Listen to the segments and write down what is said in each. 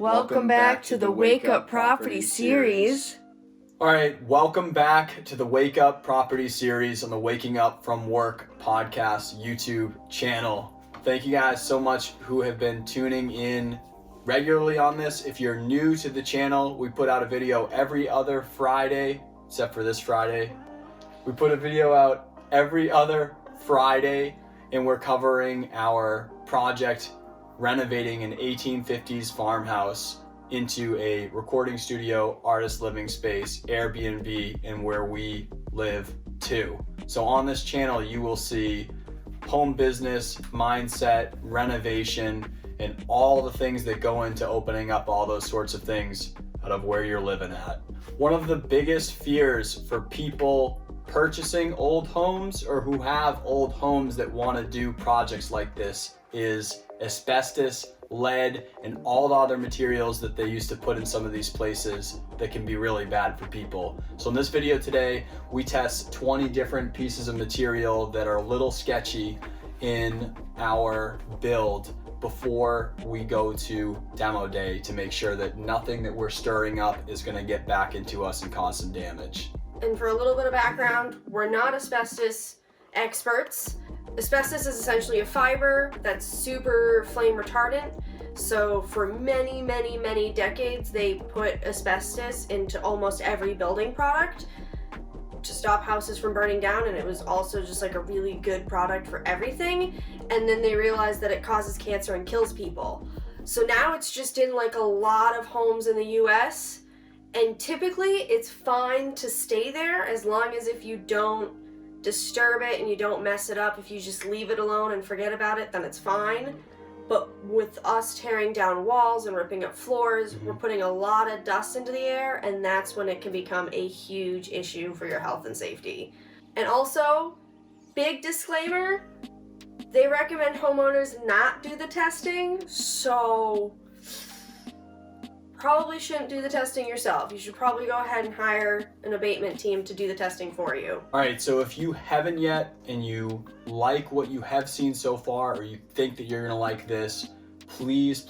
Welcome back to the Wake Up Property series. All right, welcome back to the Wake Up Property series on the Waking Up From Work podcast YouTube channel. Thank you guys so much who have been tuning in regularly on this. If you're new to the channel, we put out a video every other Friday, except for this Friday. We put a video out every other Friday, and we're covering our project renovating an 1850s farmhouse into a recording studio, artist living space, Airbnb, and where we live too. So on this channel, you will see home business, mindset, renovation, and all the things that go into opening up all those sorts of things out of where you're living at. One of the biggest fears for people purchasing old homes or who have old homes that want to do projects like this is asbestos, lead, and all the other materials that they used to put in some of these places that can be really bad for people. So in this video today, we test 20 different pieces of material that are a little sketchy in our build before we go to demo day to make sure that nothing that we're stirring up is going to get back into us and cause some damage. And for a little bit of background, we're not asbestos experts. Asbestos is essentially a fiber that's super flame retardant. So for many decades, they put asbestos into almost every building product to stop houses from burning down, and it was also just like a really good product for everything. And then they realized that it causes cancer and kills people. So now it's just in like a lot of homes in the US, and typically it's fine to stay there as long as if you don't disturb it and you don't mess it up. If you just leave it alone and forget about it, then it's fine. But with us tearing down walls and ripping up floors, we're putting a lot of dust into the air, and that's when it can become a huge issue for your health and safety. And also, big disclaimer, they recommend homeowners not do the testing, so probably shouldn't do the testing yourself. You should probably go ahead and hire an abatement team to do the testing for you. All right, so if you haven't yet and you like what you have seen so far, or you think that you're gonna like this, please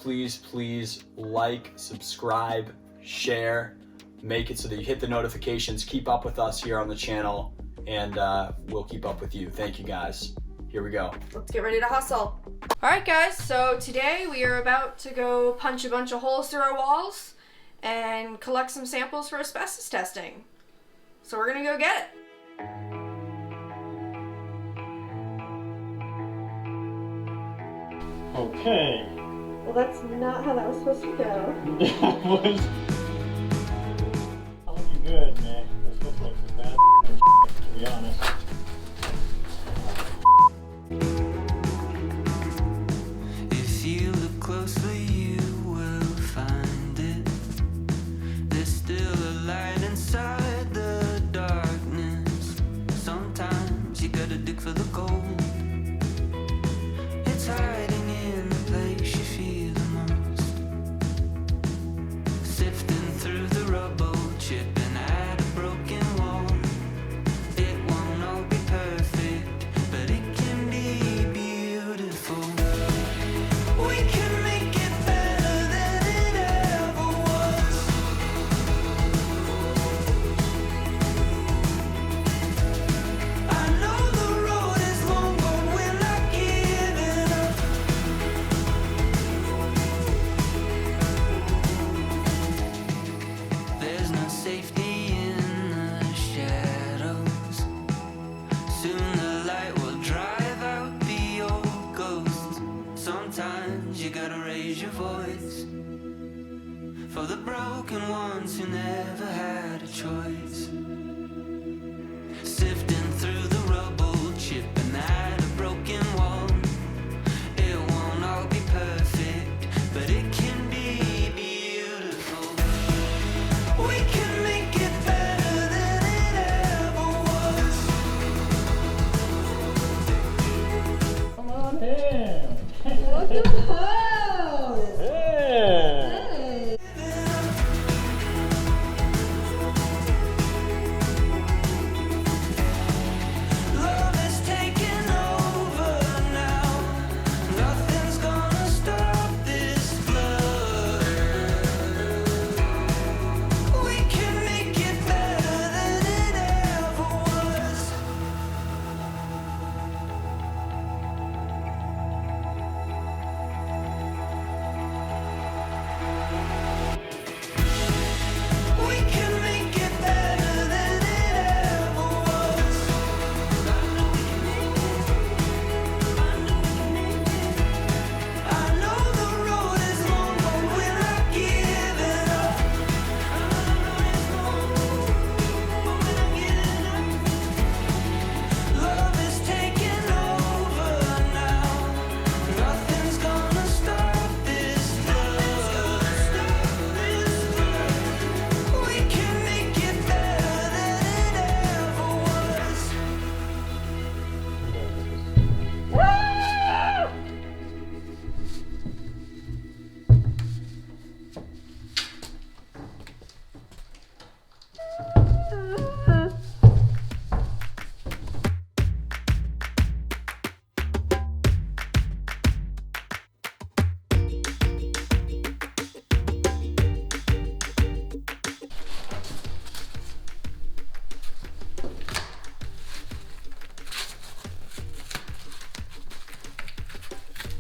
like, subscribe, share, make it so that you hit the notifications, keep up with us here on the channel, and we'll keep up with you. Thank you guys. Here we go. Let's get ready to hustle. All right, guys, so today we are about to go punch a bunch of holes through our walls and collect some samples for asbestos testing. So we're gonna go get it. Okay. Well, that's not how that was supposed to go. That was... That would be good, man. This looks like some bad to be honest. If you look closely, you will find it. There's still a light inside the darkness. Sometimes you gotta dig for the gold. It's hiding in the place you feel the most. Sifting through the rubble, chipping at a broken wall. It won't all be perfect, but it can be beautiful. We can make it better than it ever was. I know the road is long, but we're not giving up. There's no safety in the shadows. Soon the light will drive out the old ghosts. Sometimes you gotta raise your voice for the broken ones who never had a choice. Sifting through the rubble, chipping at a broken wall. It won't all be perfect, but it can be beautiful. We can make it better than it ever was. Come on in. Welcome home! Hey. Love is taking over now. Nothing's gonna stop this flood.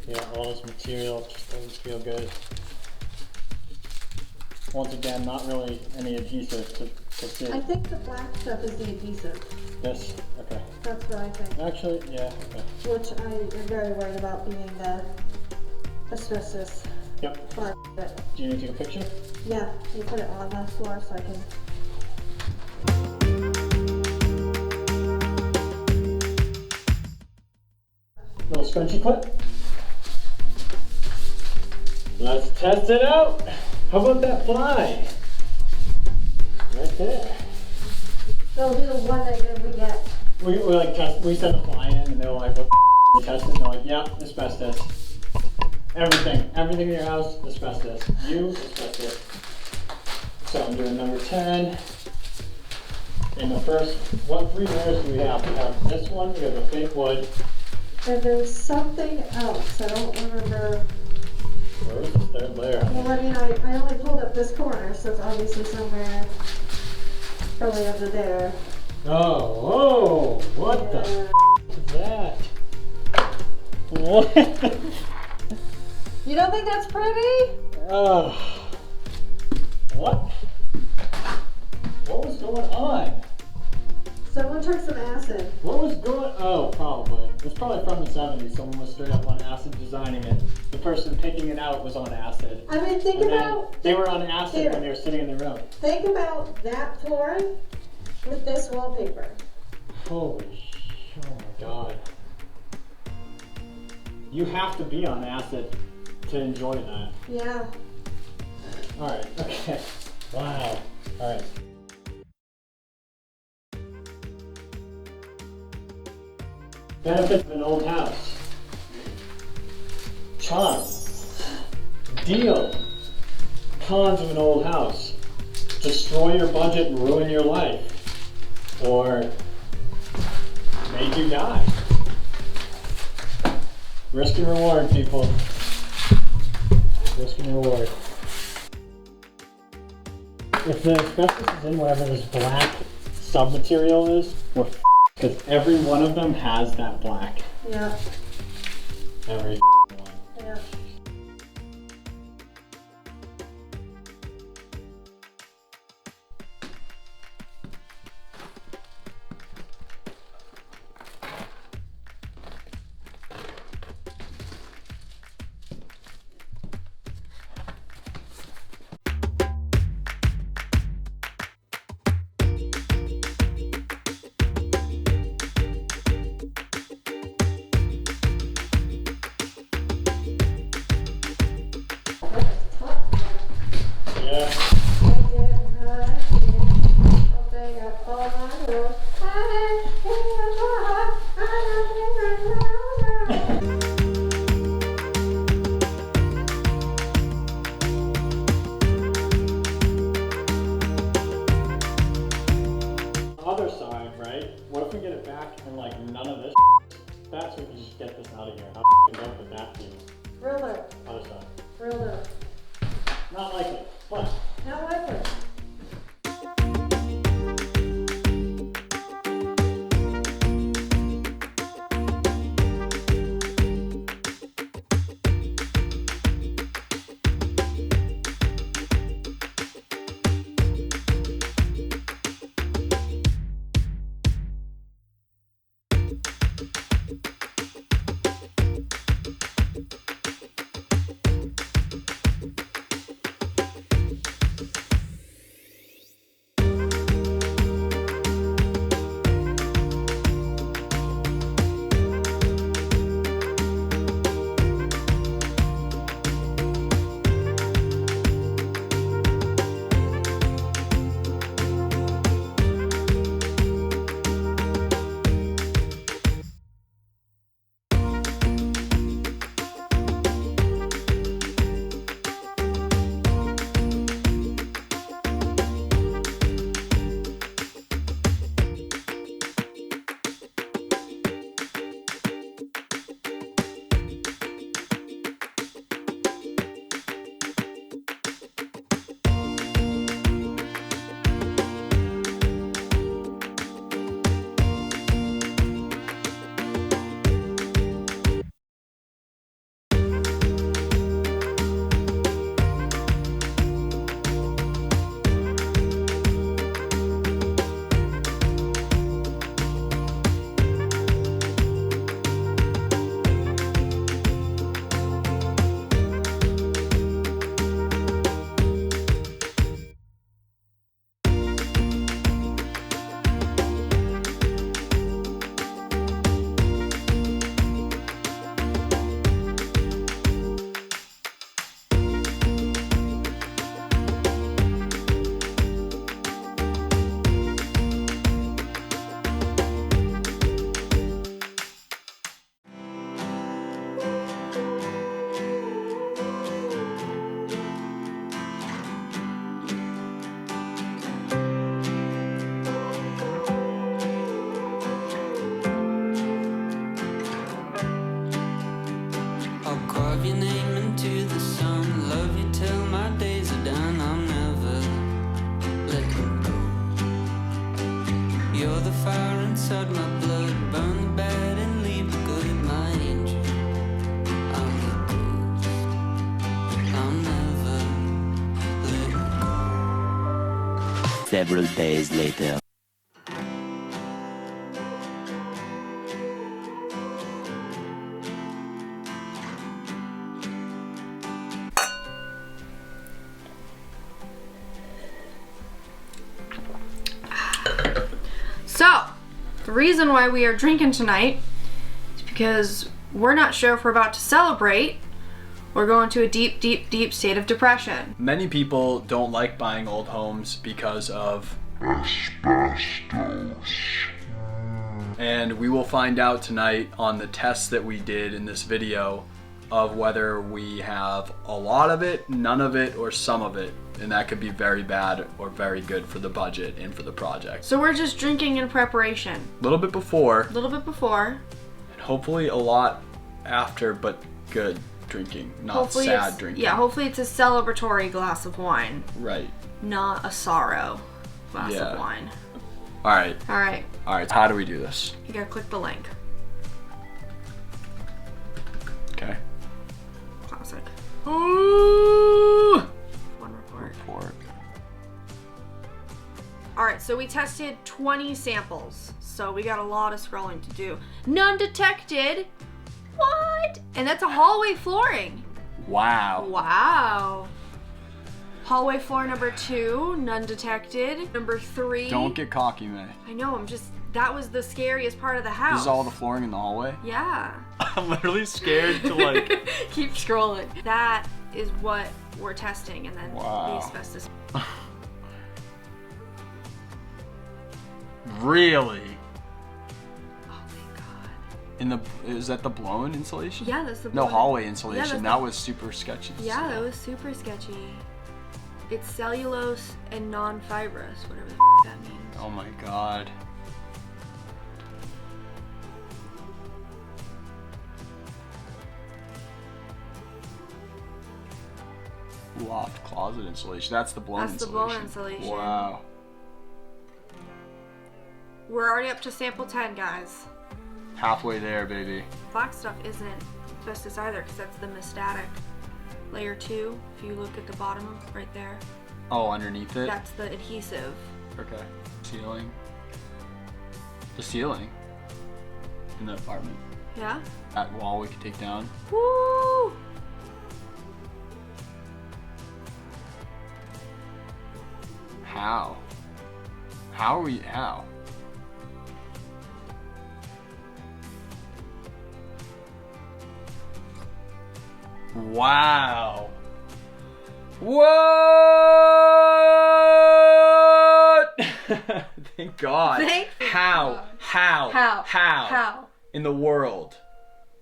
Yeah, all this material just doesn't feel good. Once again, not really any adhesive to see. I think the black stuff is the adhesive. This, okay. That's what I think. Actually, yeah, okay. Which I am very worried about being the asbestos Yep. part of it. Do you need to take a picture? Yeah, you put it on the floor so I can. Little scrunchy clip. Let's test it out. How about that fly? Right there. So the one negative we get. We like test. We sent a fly in, and they're like, "What the we tested?" And they're like, "Yeah, asbestos. Everything in your house, asbestos. You, asbestos." So I'm doing number 10. In the first, what 3 layers do we have? We have this one. We have the fake wood. And there's something else. I don't remember. Where is the 3rd layer? Well, I mean, I only pulled up this corner, so it's obviously somewhere probably under there. Oh, what the f is that? What? You don't think that's pretty? What? What was going on? Someone took some acid. What was going? Oh, probably. It's probably from the 70s. Someone was straight up on acid designing it. The person picking it out was on acid. I mean, think And then about. they were on acid Here. when they were sitting in the room. Think about that flooring with this wallpaper. Holy sh! Oh my god. You have to be on acid to enjoy that. Yeah. Alright, okay. Wow. Alright. Benefits of an old house. Charm. Deal. Cons of an old house. Destroy your budget and ruin your life. Or make you die. Risk and reward, people. Risk and reward. If the asbestos is in whatever this black submaterial is, we're because every one of them has that black. Yeah. Every one. Yeah. Yeah. Other side, right? What if we get it back and like none of this? That's when you just get this out of here. How dope would that be? Real low, Other side. real low. Not likely, but Not likely. the fire inside my blood, burn the bad and leave the good. My angel, I'm the ghost, I'll never let go. Several days later. So, the reason why we are drinking tonight is because we're not sure if we're about to celebrate or go into a deep, deep, deep state of depression. Many people don't like buying old homes because of asbestos. And we will find out tonight on the tests that we did in this video of whether we have a lot of it, none of it, or some of it. And that could be very bad or very good for the budget and for the project. So we're just drinking in preparation. A little bit before, And hopefully a lot after, but good drinking, not hopefully sad drinking. Yeah, hopefully it's a celebratory glass of wine, Right. not a sorrow glass Yeah. of wine. All right. All right, How do we do this? you gotta click the link. Okay. Classic. Ooh. One report. Report. All right, so we tested 20 samples. So we got a lot of scrolling to do. None detected. What? And that's a hallway flooring. Wow. Wow. Hallway floor number 2, none detected. Number 3. Don't get cocky, man. I know, that was the scariest part of the house. This is all the flooring in the hallway? Yeah. I'm literally scared to like... Keep scrolling. That is what we're testing, and then Wow. the asbestos. Really? Oh my god. Is that the blown insulation? Yeah, that's the No, blown- hallway Yeah, insulation. that's That was super sketchy. Yeah, that was super sketchy. It's cellulose and non-fibrous, whatever the that means. Oh my god. Loft closet insulation. That's the blown That's the insulation. blown insulation. Wow. We're already up to sample 10, guys. Halfway there, baby. Black stuff isn't asbestos either, because that's the mestatic. Layer 2, if you look at the bottom of right there, Oh, underneath it? that's the adhesive. Okay. Ceiling. The ceiling. In the apartment. Yeah? That wall we could take down. Woo! How? How are we? How? Wow. What? Thank God. Thank How? God. How? How? How? How? In the world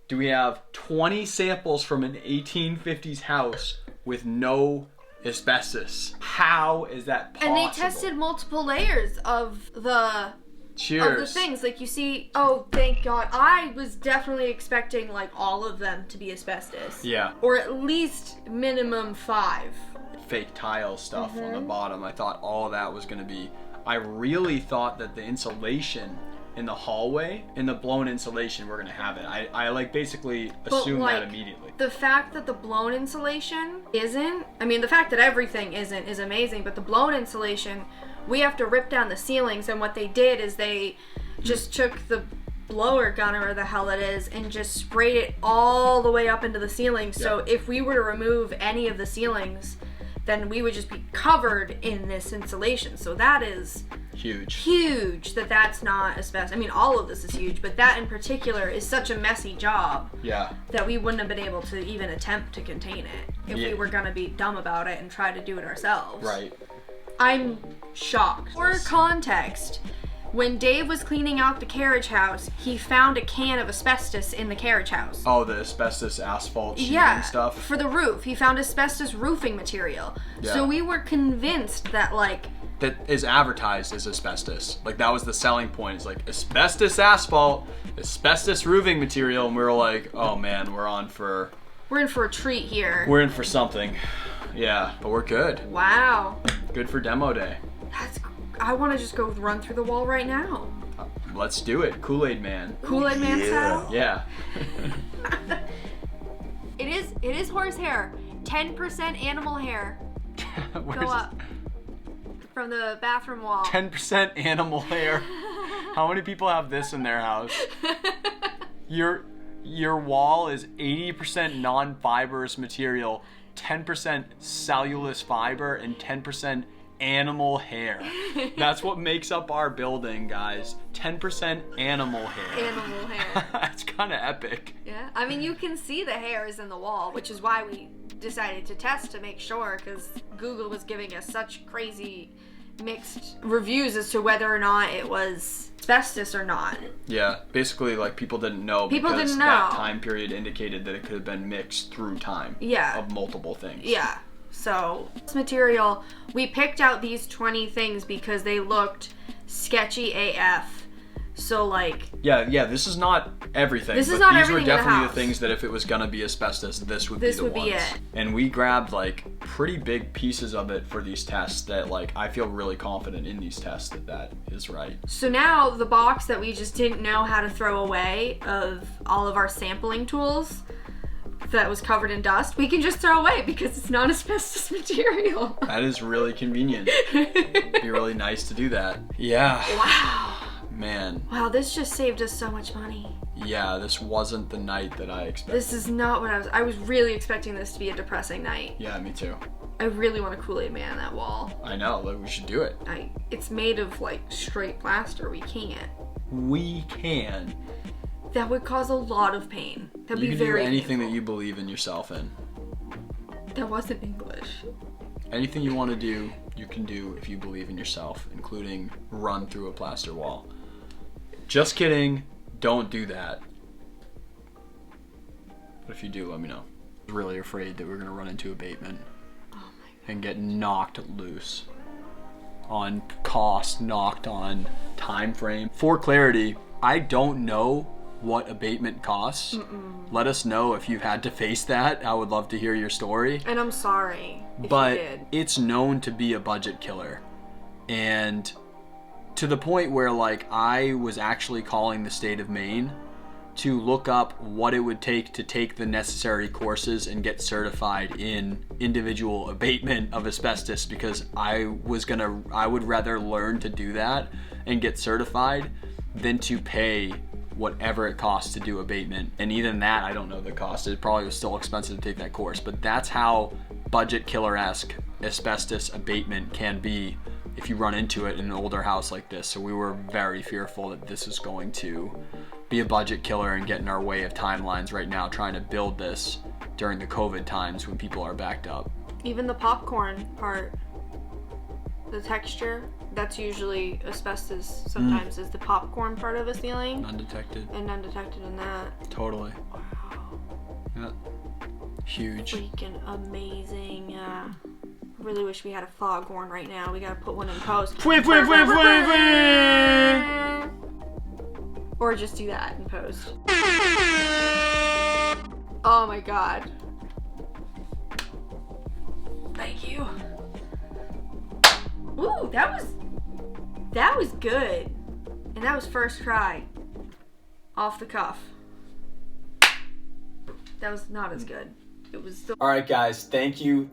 do we have 20 samples from an 1850s house with no asbestos? How is that possible? And they tested multiple layers of the Cheers. things. Like you see, oh, thank God. I was definitely expecting like all of them to be asbestos. Yeah. Or at least minimum 5. Fake tile stuff on the Mm-hmm. bottom. I thought all of that was going to be. I really thought that the insulation in the hallway and the blown insulation were going to have it. I like basically assumed that immediately. The fact that the blown insulation isn't, I mean, the fact that everything isn't is amazing, but the blown insulation, we have to rip down the ceilings, and what they did is they just took the blower gun or whatever the hell it is and just sprayed it all the way up into the ceiling. So if we were to remove any of the ceilings, then we would just be covered in this insulation. So that is huge that that's not asbestos. I mean, all of this is huge, but that in particular is such a messy job that we wouldn't have been able to even attempt to contain it if we were gonna be dumb about it and try to do it ourselves. Right. I'm shocked. For context, when Dave was cleaning out the carriage house, he found a can of asbestos in the carriage house. Oh, the asbestos asphalt sheeting stuff? For the roof. He found asbestos roofing material. Yeah. So we were convinced that that is advertised as asbestos. Like that was the selling point. It's like asbestos asphalt, asbestos roofing material, and we were like, oh man, we're in for a treat here. We're in for something. Yeah, but we're good. Wow. Good for demo day. I want to just go run through the wall right now. Let's do it. Kool-Aid Man. Kool-Aid Man style? Yeah. It is horsehair. 10% animal hair. Go up from the bathroom wall. 10% animal hair. How many people have this in their house? Your wall is 80% non-fibrous material, 10% cellulose fiber, and 10% animal hair. That's what makes up our building, guys. 10% animal hair. Animal hair. That's kind of epic. Yeah, I mean, you can see the hairs in the wall, which is why we decided to test to make sure, because Google was giving us such crazy mixed reviews as to whether or not it was asbestos or not. Yeah, basically, like, people didn't know because that time period indicated that it could have been mixed through time. Yeah. Of multiple things. Yeah. So, this material, we picked out these 20 things because they looked sketchy AF. So, like... Yeah, this is not everything. This is not these everything were in the definitely house. the things that if it was gonna be asbestos, this would be the ones. it. And we grabbed, like, pretty big pieces of it for these tests that, like, I feel really confident in these tests that is right. So now the box that we just didn't know how to throw away of all of our sampling tools that was covered in dust, we can just throw away because it's not asbestos material. That is really convenient. It'd be really nice to do that. Yeah. Wow. Man. Wow, this just saved us so much money. Yeah, this wasn't the night that I expected. This is not what I was really expecting this to be a depressing night. Yeah, me too. I really want a Kool-Aid Man on that wall. I know, like, we should do it. It's made of, like, straight plaster. We can't. We can. That would cause a lot of pain. That'd be very You can do anything painful. that you believe in yourself in. That wasn't English. Anything you want to do, you can do if you believe in yourself, including run through a plaster wall. Just kidding. Don't do that. But if you do, let me know. I'm really afraid that we're going to run into abatement and get knocked loose on cost, knocked on time frame. For clarity, I don't know what abatement costs. Let us know if you've had to face that. I would love to hear your story. And I'm sorry if But you did. it's known to be a budget killer. And to the point where, like, I was actually calling the state of Maine to look up what it would take to take the necessary courses and get certified in individual abatement of asbestos, because I would rather learn to do that and get certified than to pay whatever it costs to do abatement. And even that, I don't know the cost. It probably was still expensive to take that course, but that's how budget killer-esque asbestos abatement can be if you run into it in an older house like this. So we were very fearful that this is going to be a budget killer and get in our way of timelines right now, trying to build this during the COVID times when people are backed up. Even the popcorn part, the texture, that's usually asbestos sometimes is the popcorn part of a ceiling. Undetected. And undetected in that. Totally. Yeah. Huge. Freaking amazing. Really wish we had a foghorn right now. We gotta put one in post. Or just do that in post. Oh my god. Thank you. Ooh, that was good. And that was first try. Off the cuff. That was not as good. It was still. All right, guys, thank you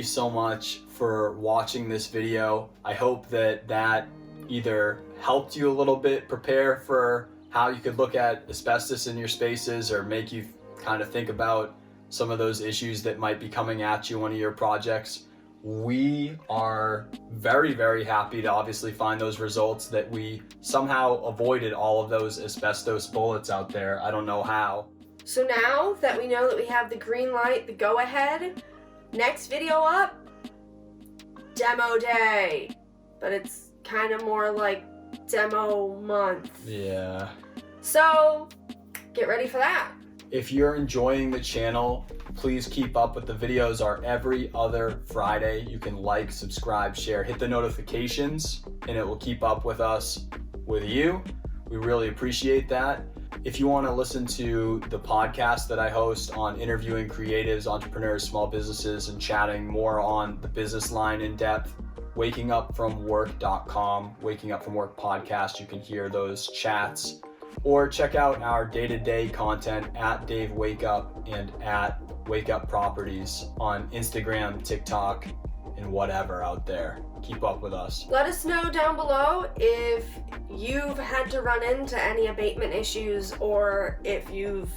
so much for watching this video. I hope that either helped you a little bit prepare for how you could look at asbestos in your spaces, or make you kind of think about some of those issues that might be coming at you on your projects. We are very, very happy to obviously find those results, that we somehow avoided all of those asbestos bullets out there. I don't know how. So now that we know that we have the green light, the go ahead, next video up, demo day. But it's kind of more like demo month. Yeah. So get ready for that. If you're enjoying the channel, please keep up with the videos. Are every other Friday. You can like, subscribe, share, hit the notifications, and it will keep up with us, with you. We really appreciate that. If you want to listen to the podcast that I host on interviewing creatives, entrepreneurs, small businesses, and chatting more on the business line in depth, wakingupfromwork.com, Waking Up From Work podcast. You can hear those chats, or check out our day-to-day content at Dave Wake Up and at Wake Up Properties on Instagram, TikTok, and whatever out there. Keep up with us. Let us know down below if you've had to run into any abatement issues, or if you've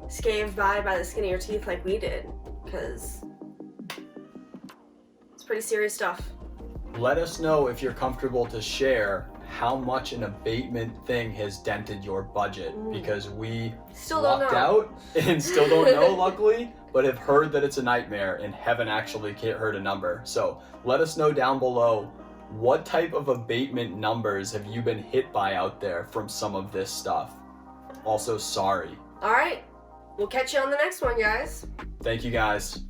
scaved by the skin of your teeth like we did, because it's pretty serious stuff. Let us know if you're comfortable to share how much an abatement thing has dented your budget, because we Still don't lucked know. out and still don't know, luckily, but have heard that it's a nightmare and haven't actually heard a number. So let us know down below, what type of abatement numbers have you been hit by out there from some of this stuff? Also, sorry. All right, we'll catch you on the next one, guys. Thank you, guys.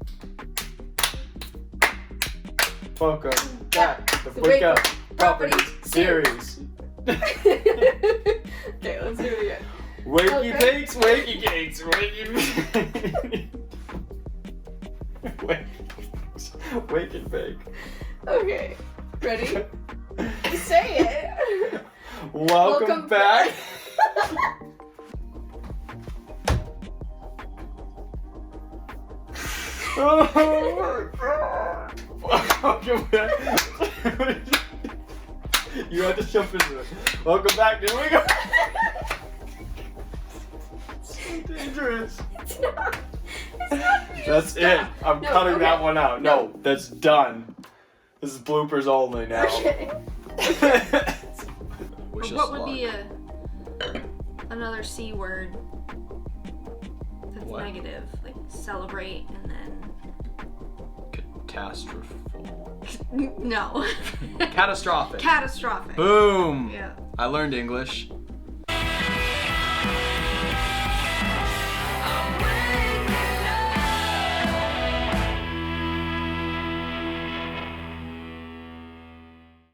Welcome back to the Wake Up Properties series. Okay, let's do it again. Wakey Okay. cakes, wakey cakes, wakey. Wake and bake. Okay, ready? Say it. Welcome back. Welcome back. You have to jump into it. Welcome back. Here we go. So dangerous. It's not That's it. I'm No, cutting okay. that one out. No, that's done. This is bloopers only now. Okay. Wish us What would luck. be another C word that's What? negative? Like celebrate and then Catastrophe. no. Catastrophic. Catastrophic. Boom. Yeah. I learned English.